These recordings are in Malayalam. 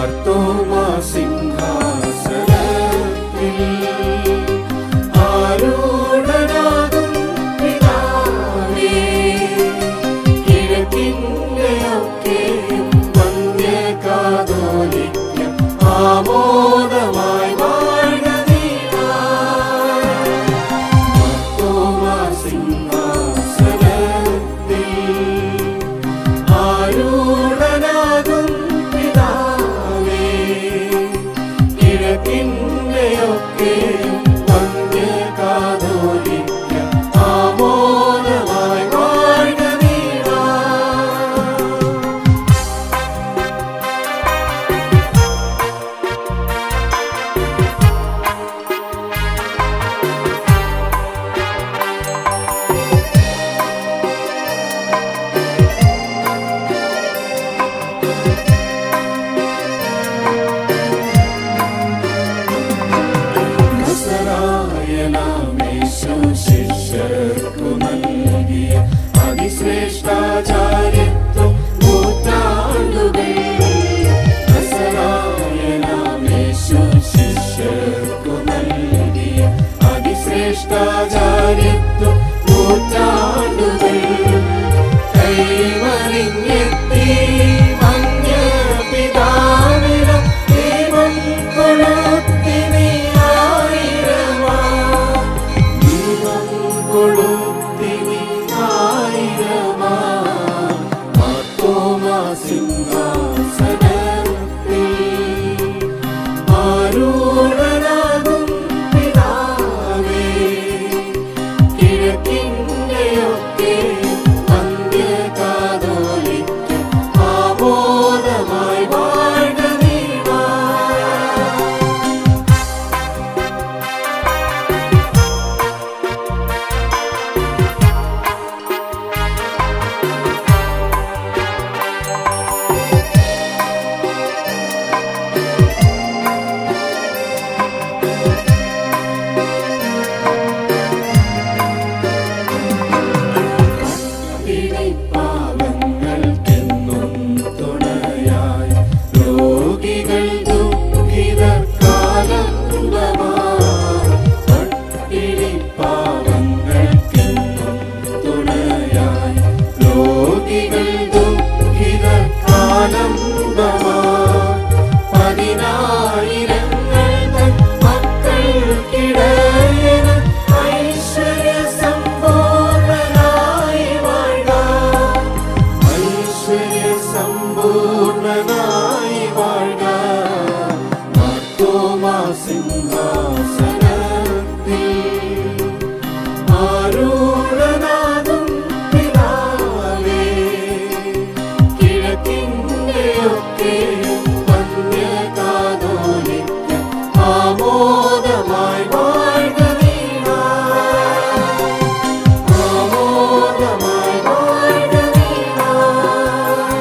മാർത്തോമാ സിംഹാസനത്തിൽ ആരൂഢനാകും പിതാവേ, കിഴക്കിന്റെയൊക്കെയും വന്ധ്യകാതോലിക്ക ആമോദമായി വാഴ്ക നീയായി. മാർത്തോമാ സിംഹാസനത്തിൽ ആരൂഢനാകും പിതാവേ, കിഴക്കിന്റെയൊക്കെയും വന്ധ്യകാതോലിക്ക ആമോദമായി വാഴ്ക നീയായി. നസറായനാമേശു ശിഷ്യർക്കു നൽകിയ അതിശ്രേഷ്ഠാചാര്യത്വം നൂറ്റാണ്ടുകൾ. നസറായനാമേശു ശിഷ്യർക്കു നൽകിയ അതിശ്രേഷ്ഠാചാര്യത്വം നൂറ്റാണ്ടുകൾ. കൈവരിഞ്ഞെത്തി വന്യപിതാവിനം ദൈവം കൊളുത്തി നീയായിരമാ, ദൈവം കൊളുത്തി നീയായിരമാ. മാർത്തോമാ സിംഹാസനത്തിൽ ആരൂഢനാകും പിതാവേ, കിഴക്കിന്റെയൊക്കെയും വന്ധ്യകാതോലിക്ക ആമോദമായി വാഴ്ക നീയായി. പാപങ്ങൾക്കെന്നും തുണയായി രോഗികൾ ദുഃഖിതർക്കാലംബമായി. പട്ടിണി പാപങ്ങൾക്കെന്നും തുണയായി രോഗികൾ ദുഃഖിതർക്കാലംബമായി. പതിനായിരങ്ങൾ തൻ മക്കൾക്കിടയന് ഐശ്വര്യസമ്പൂർണനായി വാഴ്ക, ഐശ്വര്യസമ്പൂർണനായി വാഴ്ക. മാർത്തോമാ സിംഹാസനത്തിൽ ആരൂഢനാകും പിതാവേ, കിഴക്കിന്റെയൊക്കെയും വന്ധ്യകാതോലിക്ക ആമോദമായി വാഴ്ക നീയായി. ആമോദമായി വാഴ്ക നീയായി.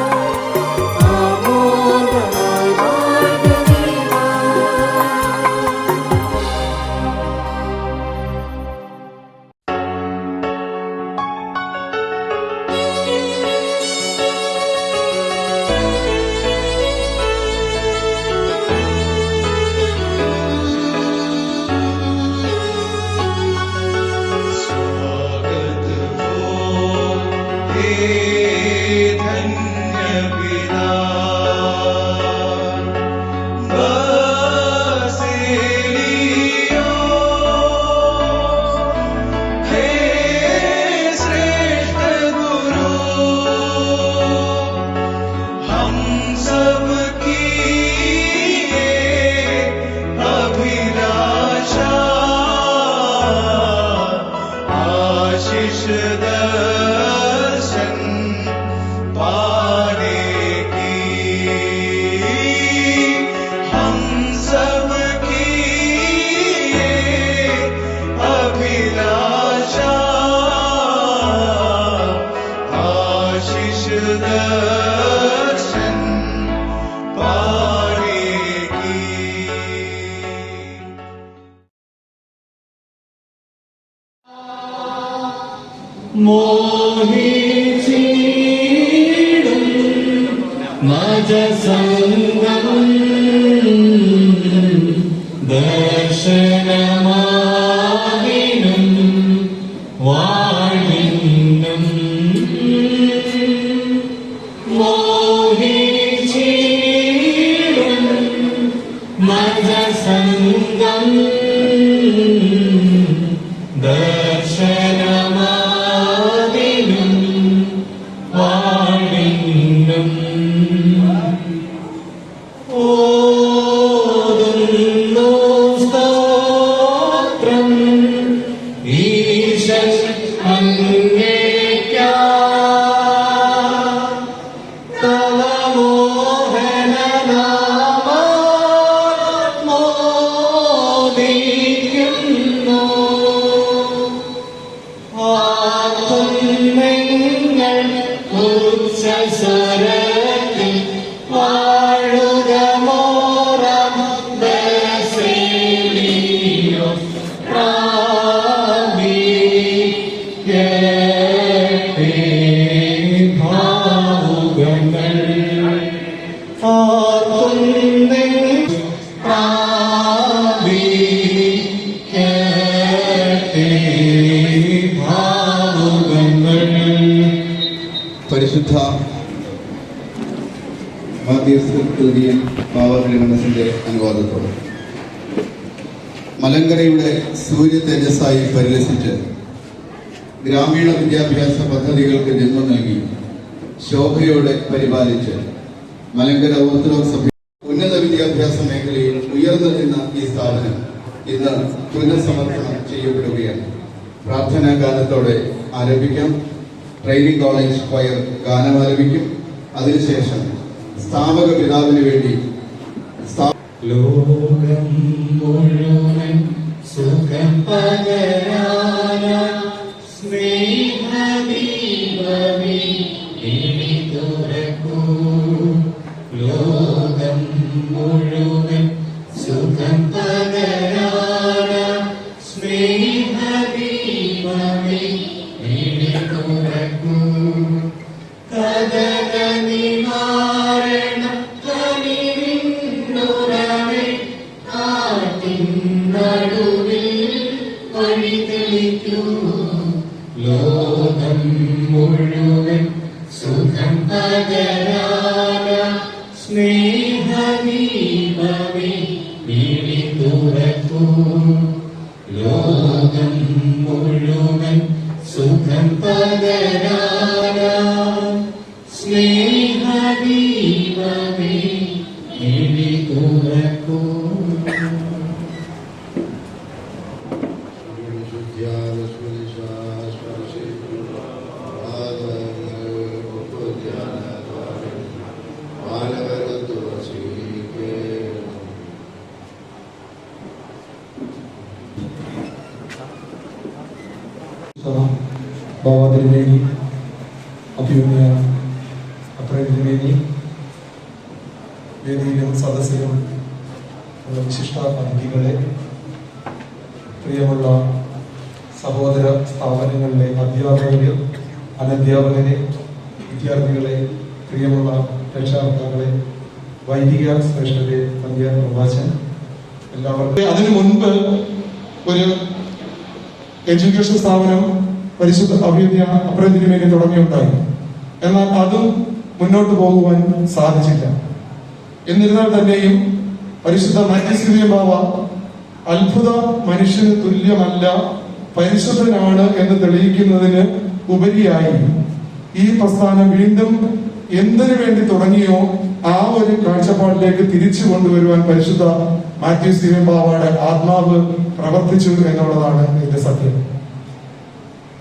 ആമോദമായി വാഴ്ക മോഹിച്ചിടും മജസംഗം ദർശനമാവിനും വാഴിനും മോഹിച്ചിടും മജസംഗം ദർശനമാവിനും വാഴിനും ഓതുന്നു സ്തോത്രം ഈശൻ അങ്ങേയ്ക്കാ തവ മോഹനനാമം മോദിക്കുന്നു ആകുന്നെങ്ങൾ ഉച്ചസ്വരത്തിൽ വാഴുക മോറം ബസേലിയോ ഭാവുകങ്ങൾ പരിശുദ്ധ മാധ്യസ്ഥൻ പാവഗ്രഹണത്തിന്റെ അനുവാദത്തോടെ മലങ്കരയുടെ സൂര്യ തേജസ്സായി പരിലസിച്ച് ഗ്രാമീണ വിദ്യാഭ്യാസ പദ്ധതികൾക്ക് ജന്മം നൽകി ശോഭയോടെ പരിപാലിച്ച് മലങ്കര ഓർത്തഡോക്സ് സഭ ഉന്നത വിദ്യാഭ്യാസ മേഖലയിൽ ഉയർന്നു നിന്ന ഈ സ്ഥാപനം ഇന്ന് പുനഃസമർപ്പണം ചെയ്യപ്പെടുകയാണ്. പ്രാർത്ഥനാ ഗാനത്തോടെ ആരംഭിക്കാം. ട്രെയിനിങ് കോളേജ് സ്ക്വയർ ഗാനം ആരംഭിക്കും. അതിനുശേഷം സ്ഥാപക പിതാവിന് വേണ്ടി ലോകം മുഴുവൻ സുഖം പകരാന സ്നേഹദീപമേ ഇനി തുറക്കൂ. ലോകം മുഴുവൻ സുഖം പകരാന സ്നേഹദീപമേ ഇനി തുറക്കൂ. കഥന നിവാരണം കനിവിന്നുറവേ കാട്ടിൻ നടുവിൽ വഴി തെളിക്കൂ. ലോകം മുഴുവൻ സുഖം പകരാന സ്നേഹദീപമേ വിളി തുറക്കൂ. ലോകം മുഴുവൻ സുഖം പകരാന സ്നേഹദീപമേ വിളി തുറക്കൂ. ബാബാതിരുമേനി, അഭിമന്യ അത്രേതിരുമേനി, വേദിയിലും സദസ്സിലും വിശിഷ്ട അതിഥികളെ, പ്രിയമുള്ള സഹോദര സ്ഥാപനങ്ങളിലെ അധ്യാപകരെ, അനധ്യാപകരെ, വിദ്യാർത്ഥികളെ, പ്രിയമുള്ള രക്ഷാകർത്താക്കളെ, വൈദിക ശ്രേഷ്ഠരെ, വന്ധ്യ പ്രവാചൻ, എല്ലാവർക്കും അതിനു മുൻപ് ഒരു എഡ്യൂക്കേഷൻ സ്ഥാപനം പരിശുദ്ധ അഭിമന്യ അപ്രതിരുമേനി തുടങ്ങിയുണ്ടായി. എന്നാൽ അതും മുന്നോട്ട് പോകുവാൻ സാധിച്ചില്ല. എന്നിരുന്നാൽ തന്നെയും പരിശുദ്ധ മാത്യസ്ലിയ ബാവ അത്ഭുത മനുഷ്യന് തുല്യമല്ല, പരിശുദ്ധനാണ് എന്ന് തെളിയിക്കുന്നതിന് ഉപരിയായി ഈ പ്രസ്ഥാനം വീണ്ടും എന്തിനു വേണ്ടി തുടങ്ങിയോ ആ ഒരു കാഴ്ചപ്പാടിലേക്ക് തിരിച്ചു കൊണ്ടുവരുവാൻ പരിശുദ്ധ മാത്യസ്ലിയ ബാവയുടെ ആത്മാവ് പ്രവർത്തിച്ചു എന്നുള്ളതാണ് ഇതിന്റെ സത്യം.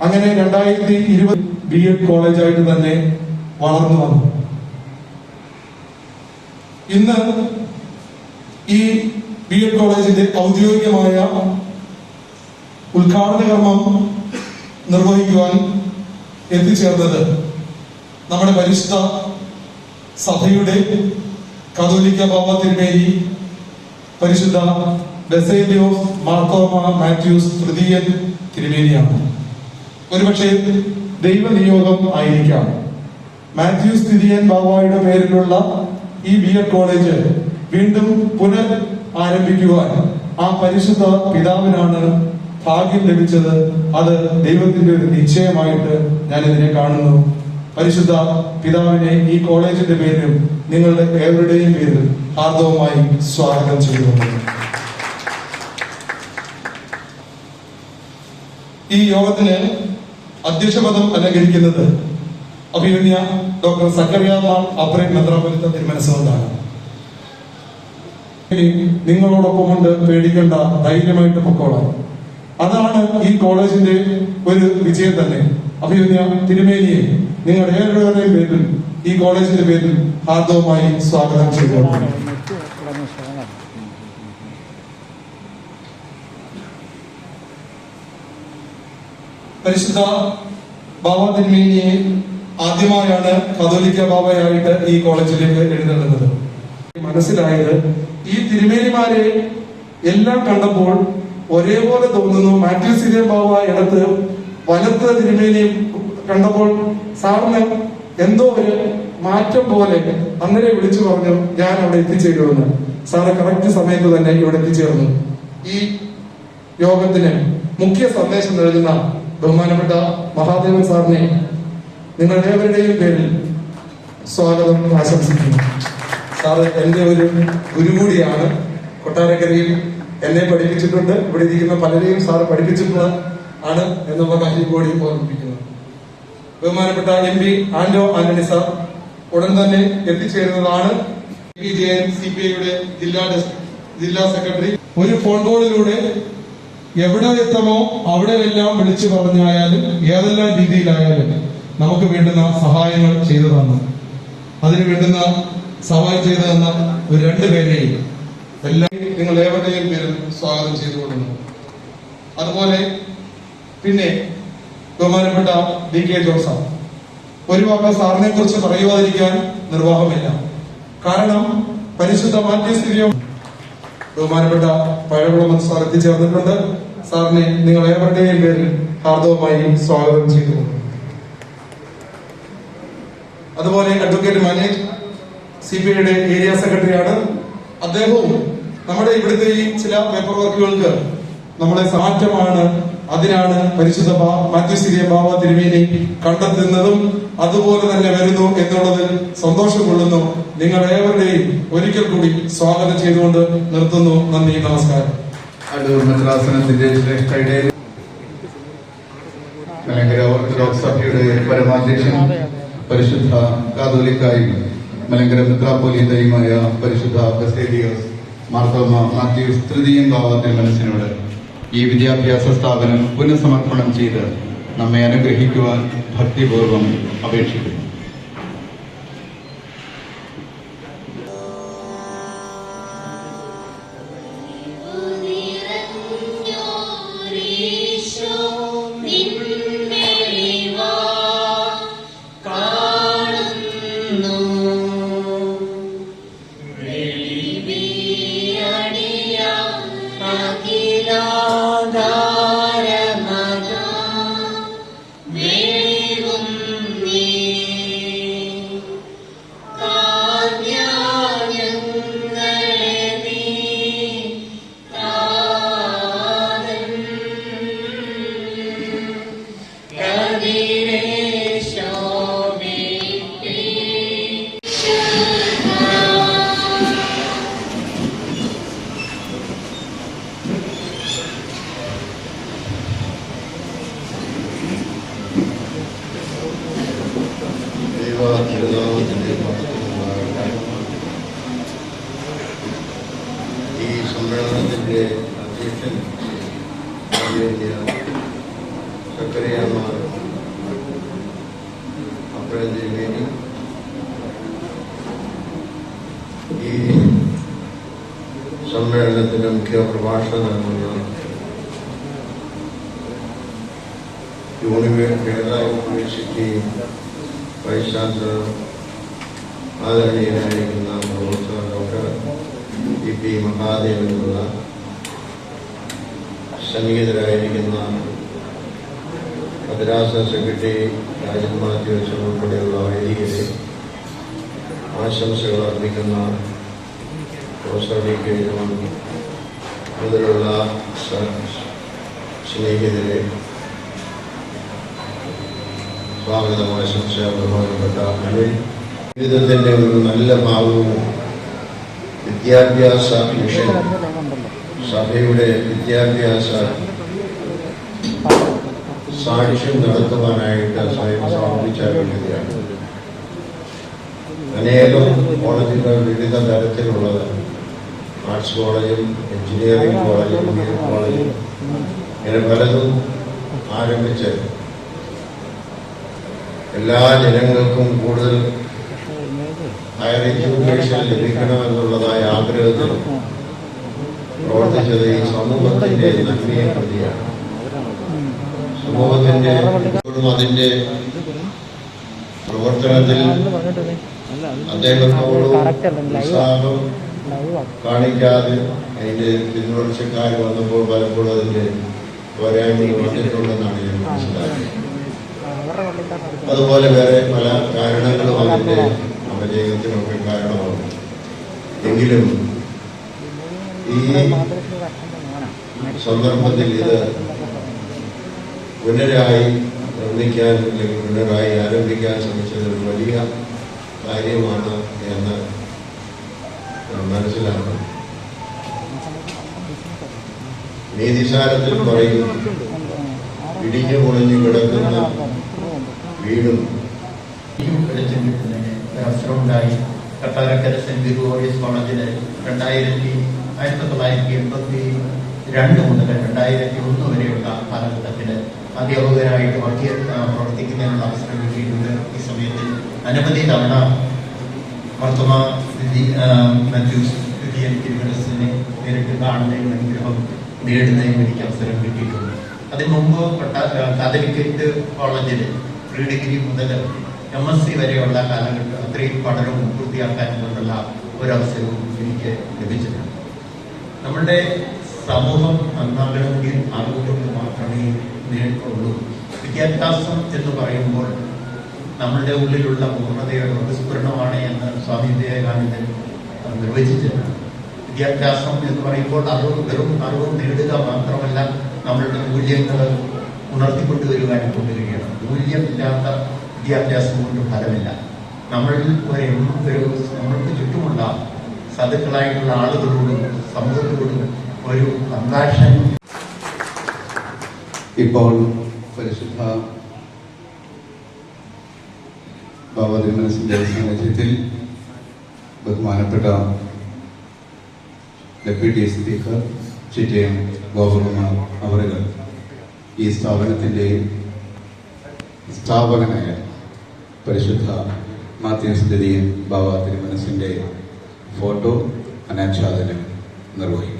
അങ്ങനെ 2020 BEd കോളേജായിട്ട് തന്നെ വളർന്നു വന്നു. ഇന്ന് ഈ BEd കോളേജിന്റെ ഔദ്യോഗികമായ ഉദ്ഘാടന കർമ്മം നിർവഹിക്കുവാൻ എത്തിച്ചേർന്നത് നമ്മുടെ പരിശുദ്ധ സഭയുടെ കത്തോലിക്ക ബാബ തിരുമേനി പരിശുദ്ധ ബസേലിയോസ് മാർത്തോമ മാത്യൂസ് തൃതീയൻ തിരുമേനിയാണ്. ഒരുപക്ഷെ ദൈവനിയോഗം ആയിരിക്കാം. മാത്യൂസ് തിരിയൻ ബാവായുടെ പേരിലുള്ള ഈ BEd കോളേജ് വീണ്ടും പുനർ ആരംഭിക്കുവാൻ ആ പരിശുദ്ധ പിതാവിനാണ് ഭാഗ്യം ലഭിച്ചത്. അത് ദൈവത്തിന്റെ ഒരു നിശ്ചയമായിട്ട് ഞാൻ ഇതിനെ കാണുന്നു. പരിശുദ്ധ പിതാവിനെ ഈ കോളേജിന്റെ പേരിലും നിങ്ങളുടെ ഏവരുടെയും പേരിൽ ഹാർദവമായി സ്വാഗതം ചെയ്യുന്നു. ഈ യോഗത്തിന് അധ്യക്ഷപദം അലങ്കരിക്കുന്നത് അഭിമന്യ ഡോക്ടർ സക്കറിയ മാർ അബ്രേം മെത്രാപ്പൊലീത്ത തിരുമനസ്സുകൊണ്ടാണ്. നിങ്ങളോടൊപ്പം കൊണ്ട് പേടിക്കേണ്ട, ധൈര്യമായിട്ട് പൊക്കോളാം. അതാണ് ഈ കോളേജിന്റെ ഒരു വിജയം തന്നെ. അഭിമന്യ തിരുമേനിയെ നിങ്ങളുടെ ഏവരുടെയും പേരിൽ ഈ കോളേജിന്റെ പേരിൽ ഹാർദവമായി സ്വാഗതം ചെയ്തു. പരിശുദ്ധ ബാബ തിരുമേനിയെ ആദ്യമായാണ് കത്തോലിക്ക ബാബയായിട്ട് ഈ കോളേജിലേക്ക് എഴുന്നള്ളുന്നത്. മനസ്സിലായത് ഈ തിരുമേനിമാരെ എല്ലാം കണ്ടപ്പോൾ ഒരേപോലെ തോന്നുന്നു. മാത്യൂസ് തിരിയൻ ബാബ ഇടത്ത്, വലത്ത് തിരുമേനി കണ്ടപ്പോൾ സാറിന് എന്തോ ഒരു മാറ്റം പോലെ അന്നേരം വിളിച്ചു പറഞ്ഞു, ഞാൻ അവിടെ എത്തിച്ചേരുമെന്ന്. സാറ് കറക്റ്റ് സമയത്ത് തന്നെ ഇവിടെ എത്തിച്ചേർന്നു. ഈ യോഗത്തിന് മുഖ്യ സന്ദേശം നൽകുന്ന ബഹുമാനപ്പെട്ട മഹാദേവൻ സാറിനെ നിങ്ങൾ ഏവരുടെയും പേരിൽ സ്വാഗതം ആശംസിക്കുന്നു. സാറ് എന്റെ ഒരു ഗുരു കൂടിയാണ്. കൊട്ടാരക്കരയിൽ എന്നെ പഠിപ്പിച്ചിട്ടുണ്ട്. ഇവിടെ ഇരിക്കുന്ന പലരെയും സാറ് പഠിപ്പിച്ചിട്ടുള്ള ആണ് എന്നുള്ള കാര്യം കൂടി ഓർമ്മിപ്പിക്കുന്നു. ബഹുമാനപ്പെട്ട MP ആന്റോ ആന്റണി സാർ ഉടൻ തന്നെ എത്തിച്ചേരുന്നതാണ്. CPI-യുടെ ജില്ലാ സെക്രട്ടറി ഒരു ഫോൺ കോളിലൂടെ എവിടെ എത്തമോ അവിടെ എല്ലാം വിളിച്ചു പറഞ്ഞായാലും ഏതെല്ലാം രീതിയിലായാലും നമുക്ക് വേണ്ടുന്ന സഹായങ്ങൾ ചെയ്തു തന്നു. അതിന് വേണ്ടുന്ന സഹായം ചെയ്തു തന്ന ഒരു 2 പേരെയും എല്ലാം നിങ്ങൾ ഏവരുടെയും പേരിൽ സ്വാഗതം ചെയ്തുകൊള്ളുന്നു. അതുപോലെ പിന്നെ ബഹുമാനപ്പെട്ട DK ജോർജ് സാർ, ഒരു വാക്ക് സാറിനെ കുറിച്ച് പറയുവാതിരിക്കാൻ നിർവാഹമില്ല. കാരണം പരിശുദ്ധ മാത്യൂസ് തിരിയൻ ബഹുമാനപ്പെട്ട പഴകുളം സാർ എത്തിച്ചേർന്നിട്ടുണ്ട്. സാറിനെ നിങ്ങൾ ഏവരുടെയും പേരിൽ ഹാർദവമായി സ്വാഗതം ചെയ്തു. അതുപോലെ അഡ്വക്കേറ്റ് മനേജ് CPI-യുടെ ഏരിയ സെക്രട്ടറിയാണ്. അദ്ദേഹവും നമ്മുടെ ഇവിടുത്തെ ഈ ചില പേപ്പർ വർക്കുകൾക്ക് നമ്മളെ മാറ്റമാണ്. അതിനാണ് പരിശുദ്ധ മാത്യൂസ് തിരിയൻ ബാബ തിരുമേനി കണ്ടെത്തുന്നതും അതുപോലെ തന്നെ വരുന്നു എന്നുള്ളതിൽ സന്തോഷം കൊള്ളുന്നു. നിങ്ങൾ ഏവരുടെയും ഒരിക്കൽ കൂടി സ്വാഗതം ചെയ്തുകൊണ്ട് നിർത്തുന്നു. നന്ദി, നമസ്കാരം. അടൂർ മെത്രാസനത്തിന്റെ ശ്രേഷ്ഠയുടെ മലങ്കര ഓർത്തഡോക്സ് സഭയുടെ പരമാധ്യക്ഷൻ പരിശുദ്ധ കാതോലിക്കായും മലങ്കര മെത്രാപ്പൊലീത്തയുമായ പരിശുദ്ധ ബസേലിയോസ് മാർത്തോമ മാത്യൂസ് തൃതീയൻ ബാബ തിരുമനസ്സിനോട് ഈ വിദ്യാഭ്യാസ സ്ഥാപനം പുനഃസമർപ്പണം ചെയ്ത് നമ്മെ അനുഗ്രഹിക്കുവാൻ ഭക്തിപൂർവം അപേക്ഷിക്കുന്നു. ഈ സമ്മേളനത്തിന്റെ അധ്യക്ഷൻ സക്കറിയാമാർ അബ്രേം തിരുമേനി, ഈ സമ്മേളനത്തിന്റെ മുഖ്യ പ്രഭാഷണം നൽകുന്ന കേരള യൂണിവേഴ്സിറ്റി വൈസ് ചാൻസലർ ആദരണീയനായിരിക്കുന്ന പ്രൊഫസർ ഡോക്ടർ EP മഹാദേവനുള്ള സന്നിഹിതരായിരിക്കുന്ന മദ്രാസ സെക്രട്ടറി രാജൻ മാത്യൂസ് ഉൾപ്പെടെയുള്ള വേദികളെ ആശംസകൾ അർപ്പിക്കുന്ന പ്രൊഫസർ ഡി കെ മുതലുള്ള സ്നേഹിതരെ, സ്വാഗതം ആശംസ ബഹുമാനപ്പെട്ട അനിൽ. ജീവിതത്തിൻ്റെ ഒരു നല്ല ഭാഗവും വിദ്യാഭ്യാസ മിഷൻ സഭയുടെ വിദ്യാഭ്യാസ സാക്ഷ്യം നടത്തുവാനായിട്ട് സ്വയം സമർപ്പിച്ച വ്യക്തിയാണ്. അനേകം കോളേജുകൾ വിവിധ തരത്തിലുള്ളത്, ആർട്സ് കോളേജും എഞ്ചിനീയറിംഗ് കോളേജും ബിഎഡ് കോളേജും ഇങ്ങനെ പലതും ആരംഭിച്ച് എല്ലാ ജനങ്ങൾക്കും കൂടുതൽ ഹയർ എഡ്യൂക്കേഷൻ ലഭിക്കണമെന്നുള്ളതായ ആഗ്രഹത്തിൽ പ്രവർത്തിച്ചത് ഈ സമൂഹത്തിന്റെ നന്മയെ പ്രതിയാണ്. സമൂഹത്തിന്റെ അതിന്റെ പ്രവർത്തനത്തിൽ അദ്ദേഹത്തോട് ഉത്സാഹം കാണിക്കാതെ അതിന്റെ പിന്തുടർച്ചക്കാർ വന്നപ്പോൾ പലപ്പോഴും അതിന്റെ പോരായ്മകൾ വന്നിട്ടുണ്ടെന്നാണ് ഞാൻ മനസ്സിലാക്കിയത്. അതുപോലെ വേറെ പല കാരണങ്ങളും അതിന്റെ അപജയത്തിനൊക്കെ കാരണമാണ്. എങ്കിലും ഈ സന്ദർഭത്തിൽ ഇത് പുനരായി നിർമ്മിക്കാൻ അല്ലെങ്കിൽ പുനരായി ആരംഭിക്കാൻ ശ്രമിച്ചത് ഒരു വലിയ കാര്യമാണ് എന്ന് മനസ്സിലാക്കണം. നീതിസാരത്തിൽ പറയും, ഇടിഞ്ഞു പൊളിഞ്ഞു കിടക്കുന്ന വീടും അവസരമുണ്ടായി. കട്ടാരക്കര സെന്റ് ഗ്രിഗോറിയസ് കോളേജില് 1982 മുതൽ 2001 വരെയുള്ള കാലഘട്ടത്തില് അധ്യാപകരായിട്ട് പ്രവർത്തിക്കുന്നതിനുള്ള അവസരം കിട്ടിയിട്ടുണ്ട്. ഈ സമയത്തിൽ അനവധി തവണ വർത്തമാ മാത്യൂസ് തിരുമനസിനെ നേരിട്ട് കാണുന്നതിനും അനുഗ്രഹം നേടുന്നതിനും എനിക്ക് അവസരം കിട്ടിയിട്ടുണ്ട്. അതിന് മുമ്പ് കാതലിക്കറ്റ് കോളേജിൽ പ്രീ ഡിഗ്രി മുതൽ MSc വരെയുള്ള കാലഘട്ടം അത്രയും പഠനവും പൂർത്തിയാക്കാൻ കൊണ്ടുള്ള ഒരവസരവും എനിക്ക് ലഭിച്ചിട്ടുണ്ട്. നമ്മളുടെ സമൂഹം നന്നാകണമെങ്കിൽ അറിവുകൊണ്ട് മാത്രമേ നേടുള്ളൂ. വിദ്യാഭ്യാസം എന്ന് പറയുമ്പോൾ നമ്മളുടെ ഉള്ളിലുള്ള പൂർണ്ണതയുടെ വിസ്ഫുരണമാണ് എന്ന് സ്വാമി വിവേകാനന്ദൻ നിർവചിച്ചിട്ടുണ്ട്. വിദ്യാഭ്യാസം എന്ന് പറയുമ്പോൾ വെറും അറിവ് നേടുക മാത്രമല്ല, നമ്മളുടെ മൂല്യങ്ങൾ ഉണർത്തിക്കൊണ്ടുവരുവാൻ കൊണ്ടുവരികയാണ്. മൂല്യമില്ലാത്ത വിദ്യാഭ്യാസം കൊണ്ട് ഫലമില്ല. നമ്മൾക്ക് ചുറ്റുമുള്ള സദുക്കളായിട്ടുള്ള ആളുകളോടും സമൂഹത്തോടും ഒരു കമ്പാഷൻ. ഇപ്പോൾ പരിശുദ്ധ ബാബ തിരുമനസിന്റെ സാന്നിധ്യത്തിൽ ബഹുമാനപ്പെട്ട ഡെപ്യൂട്ടി സ്പീക്കർ ചിറ്റയം ഗോപകുമാർ അവരുകൾ ഈ സ്ഥാപനത്തിൻ്റെ സ്ഥാപകനായ പരിശുദ്ധ മാത്യൂസ് ദിദിയൻ ബാബ തിരുമനസിന്റെ ഫോട്ടോ അനാച്ഛാദനം നിർവഹിക്കും.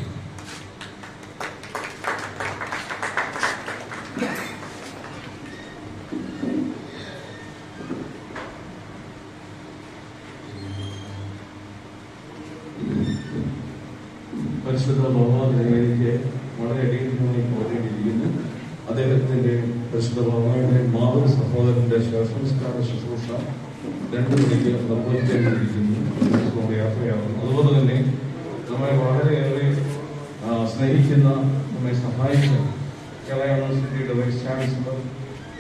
പരിശുദ്ധ ബാബാദേവയ്ക്ക് വളരെയധികമായി പോരേണ്ടിയിരിക്കുന്നു. അദ്ദേഹത്തിന്റെ പരിശുദ്ധ ബാബയുടെ മാതൃ സഹോദരന്റെ ശവസംസ്കാര ശുശ്രൂഷ 2 മണിക്ക് നിർവഹിക്കേണ്ടിയിരിക്കുന്നു. യാത്രയാകുന്നു. അതുപോലെ തന്നെ നമ്മെ വളരെയേറെ സ്നേഹിക്കുന്ന, നമ്മെ സഹായിച്ച കേരള യൂണിവേഴ്സിറ്റിയുടെ vice chancellor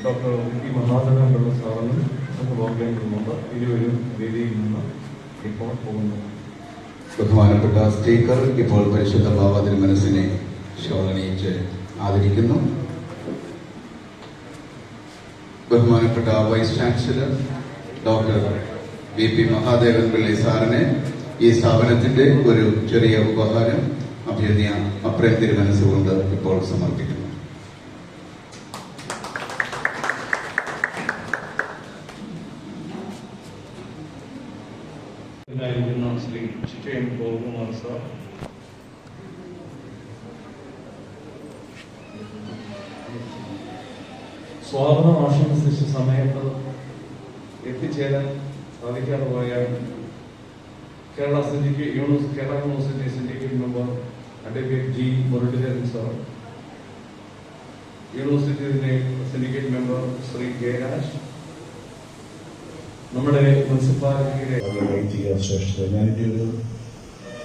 doctor P Mahadevan സാറിനും സംഘഭാഗ്യങ്ങളുമുണ്ട്. ഇരുവരും വേദിയിൽ നിന്ന് ഇപ്പോൾ പോകുന്നു. ബഹുമാനപ്പെട്ട സ്പീക്കർ ഇപ്പോൾ പരിശുദ്ധ ബാബ തിരുമനസിനെ ഷോളണിയിച്ച് ആദരിക്കുന്നു. ബഹുമാനപ്പെട്ട vice chancellor doctor VP Mahadevan Pillai സാറിനെ ഈ സ്ഥാപനത്തിന്റെ ഒരു ചെറിയ ഉപഹാരം അഭ്യർത്ഥന അപ്രേം തിരുമനസ് കൊണ്ട് ഇപ്പോൾ സമർപ്പിക്കുന്നു. ശ്രീ ചിറ്റയം ഗോപകുമാർ സാർ, സ്വാഗതം ആശംസിച്ച സമയത്ത് എത്തിച്ചേരാൻ സാധിക്കാതെ പോയ Kerala university syndicate member advocate G. Muraleedharan sir, യൂണിവേഴ്സിറ്റിയുടെ syndicate member Shri K Raj, നമ്മുടെ മുനിസിപ്പാലിറ്റിയുടെ ശ്രേഷ്ഠത. ഞാനിൻ്റെ ഒരു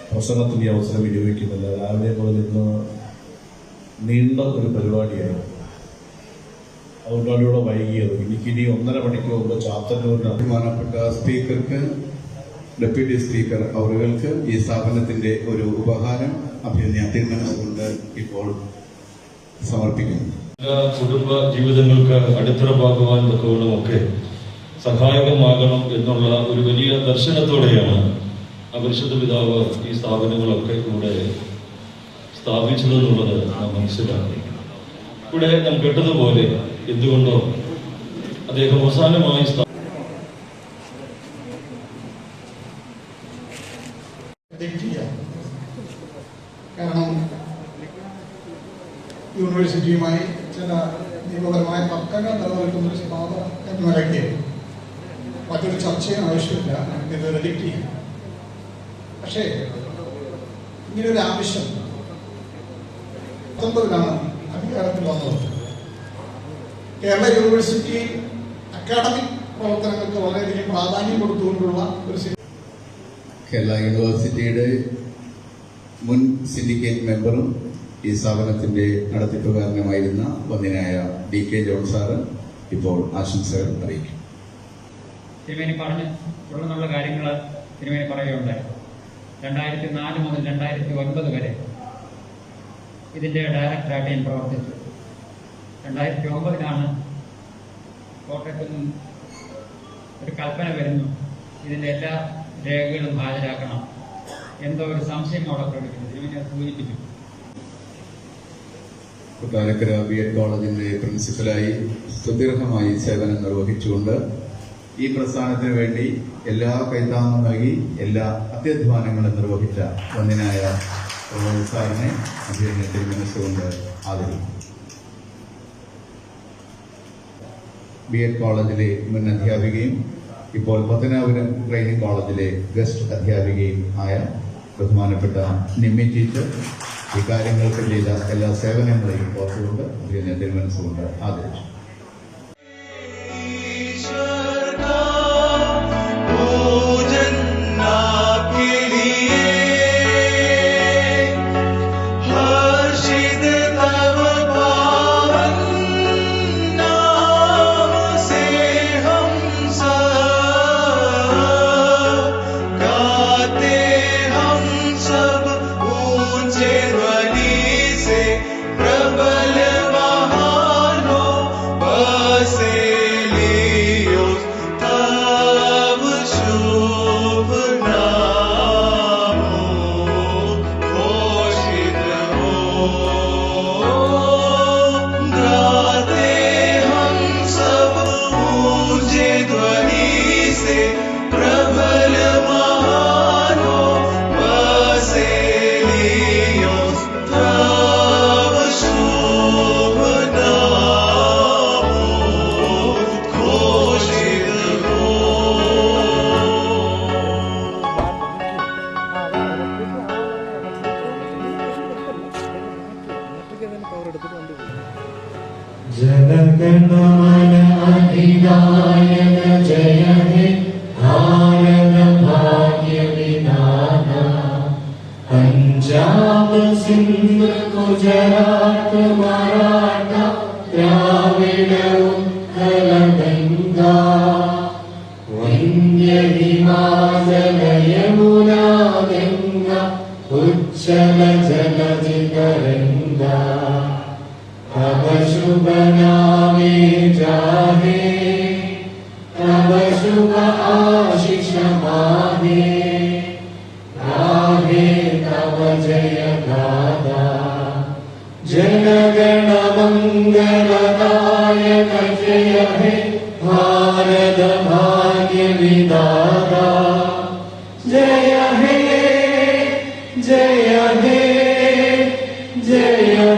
പ്രസംഗത്തിൻ്റെ അവസരം വിനിയോഗിക്കുന്നില്ല. രാവിലെ മുതൽ ഇന്ന് നീണ്ട ഒരു പരിപാടിയായിരുന്നു. അതുകൊണ്ടാണ് ഇവിടെ വൈകിയത്. എനിക്കിനി 1.5 മണിക്ക് മുമ്പ് ചാത്തന്നൂരിന് ബഹുമാനപ്പെട്ട സ്പീക്കർക്ക്, ഡെപ്യൂട്ടി സ്പീക്കർ അവർക്ക് ഈ സ്ഥാപനത്തിന്റെ ഒരു ഉപഹാരം അഭ്യർത്ഥന തിരുമനസ്സുകൊണ്ട് ഇപ്പോൾ സമർപ്പിക്കുന്നു. കുടുംബ ജീവിതങ്ങൾക്ക് അടിത്തറപ്പാക്കുവാൻ തക്കവണ്ണമൊക്കെ സഹായകമാകണം എന്നുള്ള ഒരു വലിയ ദർശനത്തോടെയാണ് പരിശുദ്ധ പിതാവ് ഈ സ്ഥാപനങ്ങളൊക്കെ ഇവിടെ സ്ഥാപിച്ചതെന്നുള്ളത് നാം മനസ്സിലാക്കി. ഇവിടെ നാം കേട്ടതുപോലെ എന്തുകൊണ്ടോ അദ്ദേഹം അവസാനമായി കാരണം യൂണിവേഴ്സിറ്റിയുമായി ചില നിയമപരമായ തർക്കങ്ങൾ നിലനിൽക്കുന്ന ഒരു സ്ഥാപനം എന്ന നിലയ്ക്ക് മറ്റൊരു ചർച്ചയും ആവശ്യമില്ല, നമുക്കിത് റിജക്റ്റ് ചെയ്യാം. പക്ഷേ ഇങ്ങനൊരു ആവശ്യം 19 അധികാരത്തിൽ വന്നത്. കേരള യൂണിവേഴ്സിറ്റി അക്കാഡമിക് പ്രവർത്തനങ്ങൾക്ക് വളരെയധികം പ്രാധാന്യം കൊടുത്തുകൊണ്ടുള്ള ഒരു കേരള യൂണിവേഴ്സിറ്റിയുടെ മുൻ സിൻഡിക്കേറ്റ് മെമ്പറും ഈ സ്ഥാപനത്തിന്റെ നടത്തിപ്പുകാരനുമായിരുന്ന വന്യനായ DK ജോൺ സാറ് ഇപ്പോൾ ആശംസകൾ അറിയിക്കും. തിരുമേനി പറഞ്ഞ് തുടർന്നുള്ള കാര്യങ്ങൾ തിരുമേനി പറയുകയുണ്ടായി. 2004 മുതൽ 2009 വരെ ഇതിൻ്റെ ഡയറക്ടറായിട്ട് ഞാൻ പ്രവർത്തിച്ചു. 2009 കോട്ടയത്തിൽ നിന്നും ഒരു കൽപ്പന വരുന്നു, ഇതിൻ്റെ എല്ലാ രേഖകളും ഹാജരാക്കണം. എന്തോ ഒരു സംശയം അവിടെ പ്രകടിപ്പിക്കുന്നു. തിരുമേനി അത് സൂചിപ്പിച്ചു. കൊട്ടാരക്കര BEd കോളേജിന്റെ പ്രിൻസിപ്പലായി സുദീർഘമായി സേവനം നിർവഹിച്ചുകൊണ്ട് ഈ പ്രസ്ഥാനത്തിന് വേണ്ടി എല്ലാ കൈത്താങ്ങും നൽകി എല്ലാ അത്യധ്വാനങ്ങളും നിർവഹിച്ച വന്യനായ സാറിനെ അദ്ദേഹത്തെ മനസ്സുകൊണ്ട് ആദരിക്കും. BEd കോളേജിലെ മുൻ അധ്യാപികയും ഇപ്പോൾ പത്തനാപുരം ട്രെയിനിങ് കോളേജിലെ ഗസ്റ്റ് അധ്യാപികയും ആയ ബഹുമാനപ്പെട്ട നിമ്മി ടീച്ചർ ഈ കാര്യങ്ങൾക്ക് ചെയ്ത എല്ലാ സേവനങ്ങളെയും ഓർത്തുകൊണ്ട് അദ്ദേഹത്തെ മനസ്സുകൊണ്ട് ആദരിച്ചു. जनगणमन अधिनायक जय हे भारत भाग्य विधाता पंजाब सिंध गुजरात मराठा द्राविड उत्कल गंगा वंद्य हिमाचल यमुना गंगा उच्चल जलधि तरंगा तब शुभ नामे जाहे तब शुभ आशीष माहे गाहे तब जय गाथा जनगण मंगलदायक जय हे भारत भाग्य विधाता जय हे जय हे जय